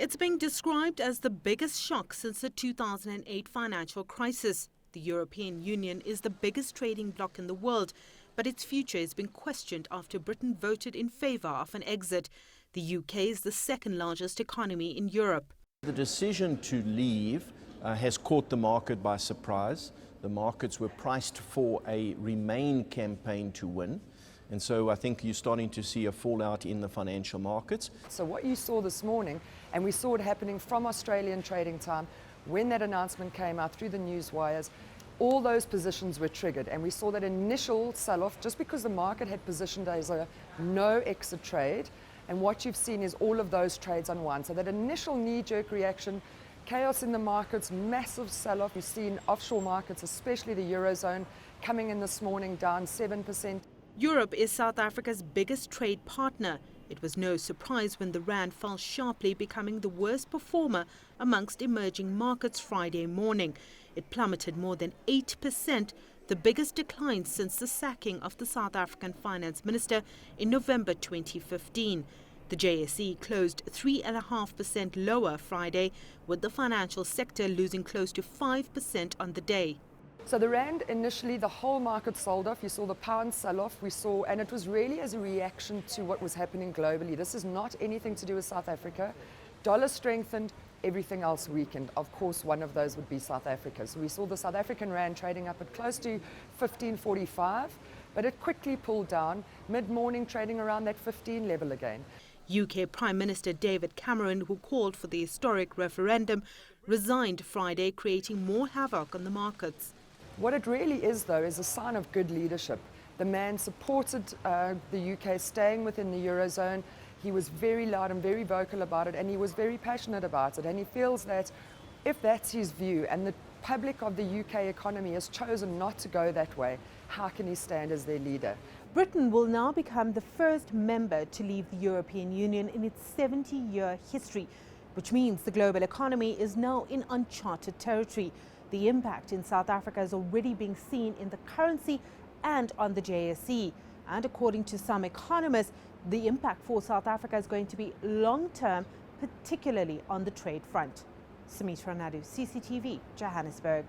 It's being described as the biggest shock since the 2008 financial crisis. The European Union is the biggest trading bloc in the world, but its future has been questioned after Britain voted in favour of an exit. The UK is the second largest economy in Europe. The decision to leave has caught the market by surprise. The markets were priced for a Remain campaign to win. And so I think you're starting to see a fallout in the financial markets. So what you saw this morning, and we saw it happening from Australian trading time, when that announcement came out through the news wires, all those positions were triggered. And we saw that initial sell-off just because the market had positioned as a no exit trade. And what you've seen is all of those trades unwind. So that initial knee-jerk reaction, chaos in the markets, massive sell-off. You've seen offshore markets, especially the Eurozone, coming in this morning down 7%. Europe is South Africa's biggest trade partner. It was no surprise when the rand fell sharply, becoming the worst performer amongst emerging markets Friday morning. It plummeted more than 8%, the biggest decline since the sacking of the South African finance minister in November 2015. The JSE closed 3.5% lower Friday, with the financial sector losing close to 5% on the day. So the rand, initially the whole market sold off. You saw the pound sell off. And it was really as a reaction to what was happening globally. This is not anything to do with South Africa. Dollar strengthened, everything else weakened. Of course, one of those would be South Africa. So we saw the South African rand trading up at close to 15.45, but it quickly pulled down, mid-morning trading around that 15 level again. UK Prime Minister David Cameron, who called for the historic referendum, resigned Friday, creating more havoc on the markets. What it really is, though, is a sign of good leadership. The man supported the UK staying within the Eurozone. He was very loud and very vocal about it, and he was very passionate about it. And he feels that if that's his view and the public of the UK economy has chosen not to go that way, how can he stand as their leader? Britain will now become the first member to leave the European Union in its 70-year history, which means the global economy is now in uncharted territory. The impact in South Africa is already being seen in the currency and on the JSE. And according to some economists, the impact for South Africa is going to be long-term, particularly on the trade front. Sumitra Nadu, CCTV, Johannesburg.